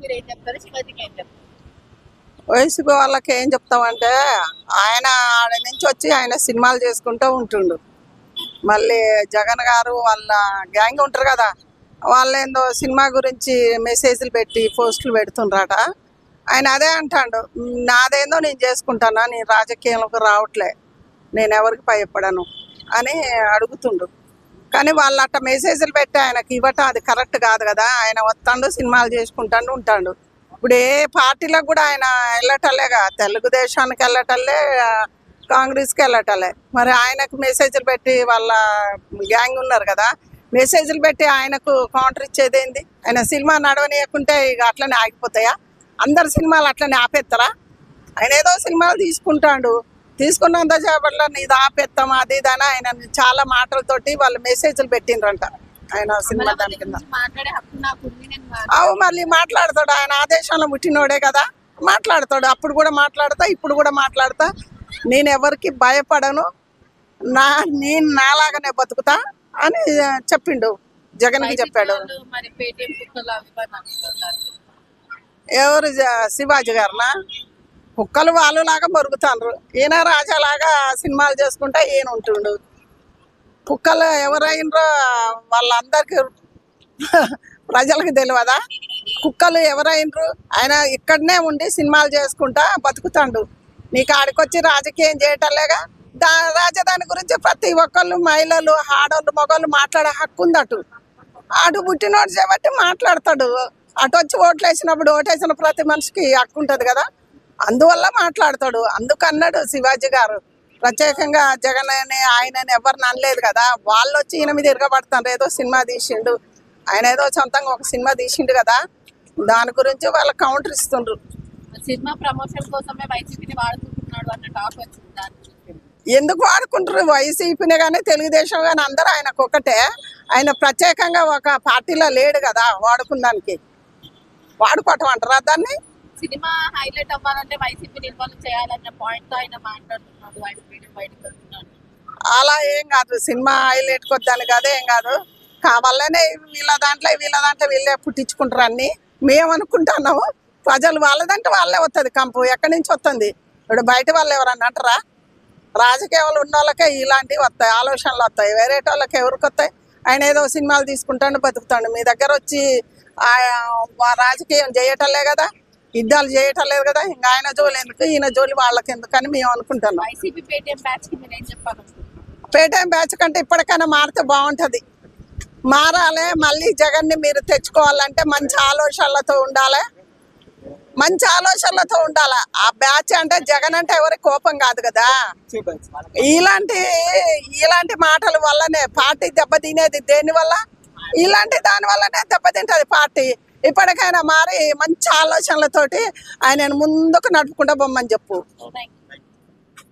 మీరేం చెప్తారు? శివాజీకి ఏం చెప్తారు? వైసీపీ వాళ్ళకి ఏం చెప్తామంటే ఆయన ఆడ నుంచి వచ్చి ఆయన సినిమాలు చేసుకుంటూ ఉంటుండు. మళ్ళీ జగన్ గారు వాళ్ళ గ్యాంగ్ ఉంటారు కదా, వాళ్ళేందో సినిమా గురించి మెసేజ్లు పెట్టి పోస్టులు పెడుతుండ్రట. ఆయన అదే అంటాడు, నాదేందో నేను చేసుకుంటానా, నేను రాజకీయంలోకి రావట్లే, నేను ఎవరికి భయపడను అని అడుగుతుండు. కానీ వాళ్ళు అట్ట మెసేజ్లు పెట్టి ఆయనకి ఇవ్వటం అది కరెక్ట్ కాదు కదా. ఆయన వస్తాడు, సినిమాలు చేసుకుంటాడు, ఉంటాడు. ఇప్పుడు ఏ పార్టీలకు కూడా ఆయన వెళ్ళటలేగా, తెలుగుదేశానికి వెళ్ళటలే, కాంగ్రెస్కి వెళ్ళటలే. మరి ఆయనకు మెసేజ్లు పెట్టి వాళ్ళ గ్యాంగ్ ఉన్నారు కదా, మెసేజ్లు పెట్టి ఆయనకు కౌంటర్ ఇచ్చేది ఏంది? ఆయన సినిమా నడవనీయకుంటే ఇక అట్లనే ఆగిపోతాయా? అందరు సినిమాలు అట్లనే ఆపేస్తారా? ఆయన ఏదో సినిమాలు తీసుకుంటాడు, తీసుకున్నంత చేపట్ల ఇది ఆపేస్తాం అది ఇదని ఆయన చాలా మాటలతోటి వాళ్ళు మెసేజ్లు పెట్టిండ్రంట ఆయన సినిమా దాని కింద. మాట్లాడే హక్కు నాకు ఉంది, నేను అవు మళ్ళీ మాట్లాడతాడు, ఆయన ఆదేశంలో పుట్టినోడే కదా, మాట్లాడతాడు. అప్పుడు కూడా మాట్లాడతా, ఇప్పుడు కూడా మాట్లాడతా. నేను ఎవరికి భయపడను, నేను నాలాగానే బతుకుతా అని చెప్పిండు. జగన్కి చెప్పాడు. మరి పేటీఎం కుక్కలు అవి ఇవి అని అంటున్నారు. ఎవరు శివాజీ గారునా? కుక్కలు వాళ్ళలాగా బొరుగుతాండ్రు, ఈయన రాజాలాగా సినిమాలు చేసుకుంటా ఈయన ఉంటుండు. కుక్కలు ఎవరైనరో వాళ్ళందరికీ ప్రజలకు తెలియదా? కుక్కలు ఎవరైనరు? ఆయన ఇక్కడనే ఉండి సినిమాలు చేసుకుంటా బతుకుతాండు. నీకు ఆడికొచ్చి రాజకీయం చేయటంలేగా. రాజధాని గురించి ప్రతి ఒక్కళ్ళు, మహిళలు, ఆడోళ్ళు, మగవాళ్ళు మాట్లాడే హక్కు ఉంది. అటు పుట్టినోడు చేయబట్టి మాట్లాడతాడు. అటు వచ్చి ఓట్లు వేసినప్పుడు ఓటేసిన ప్రతి మనిషికి హక్కు ఉంటుంది కదా, అందువల్ల మాట్లాడతాడు. అందుకన్నాడు శివాజీ గారు. ప్రత్యేకంగా జగన్ అని ఆయనని ఎవరిని అనలేదు కదా. వాళ్ళు వచ్చి ఈయన మీద తిరగబడతారు, ఏదో సినిమా తీసిండు, ఆయన ఏదో సొంతంగా ఒక సినిమా తీసిండు కదా, దాని గురించి వాళ్ళు కౌంటర్ ఇస్తుండ్రు. సినిమా ప్రమోషన్ కోసమే వైసీపీని వాడుకుంటున్నాడు అన్న టాక్ వచ్చింది. దాని గురించి ఎందుకు వాడుకుంటారు? వైసీపీనే కానీ తెలుగుదేశం కానీ అందరూ ఆయనకు ఒకటే. ఆయన ప్రత్యేకంగా ఒక పార్టీలో లేడు కదా వాడుకుందానికి. వాడుకోవటం అంటారా దాన్ని? సినిమా హైలైట్ అవ్వాలంటే వైసీపీ ఇన్వాల్వ్ చేయాలన్న పాయింట్ ఆయన మాట్లాడుతున్నాడు. ఆయన బయటకు వస్తున్నాడు. అలా ఏం కాదు, సినిమా హైలైట్ కొద్దాని కాదు, ఏం కాదు. కావాలనే వీళ్ళ దాంట్లో వీళ్ళే పుట్టించుకుంటారు అన్ని. మేము అనుకుంటున్నాము, ప్రజలు వాళ్ళదంటే వాళ్ళే వస్తుంది కంపు. ఎక్కడి నుంచి వస్తుంది? ఇప్పుడు బయట వాళ్ళు ఎవరన్నా అంటారా? రాజకీయాలు ఉన్న వాళ్ళకే ఇలాంటివి వస్తాయి, ఆలోచనలు వస్తాయి. వేరే వాళ్ళకి ఎవరికి వస్తాయి? ఆయన ఏదో సినిమాలు తీసుకుంటాడు, బతుకుతాడు. మీ దగ్గర వచ్చి రాజకీయం చేయటంలే కదా, యుద్ధాలు చేయటం లేదు కదా. ఇంకా ఆయన జోలి ఎందుకు, ఈయన జోలి వాళ్ళకి ఎందుకని మేము అనుకుంటున్నాం. వైసీపీ పేటీఎం బ్యాచ్ కి మీరు ఏం చెప్పాలనుకుంటున్నారు? పేటీఎం బ్యాచ్ కంటే ఇప్పటికైనా మారితే బాగుంటుంది. మారాలి. మళ్ళీ జగన్ని మీరు తెచ్చుకోవాలంటే మంచి ఆలోచనలతో ఉండాలి, మంచి ఆలోచనలతో ఉండాలి. ఆ బ్యాచ్ అంటే జగన్ అంటే ఎవరికి కోపం కాదు కదా. ఇలాంటి మాటల వల్లనే పార్టీ దెబ్బతినేది. దేనివల్ల? ఇలాంటి దాని వల్లనే దెబ్బతింటది పార్టీ. ఇప్పటికైనా మారి మంచి ఆలోచనలతోటి ఆయన ముందుకు నడుపుకుంటూ బొమ్మని చెప్పు.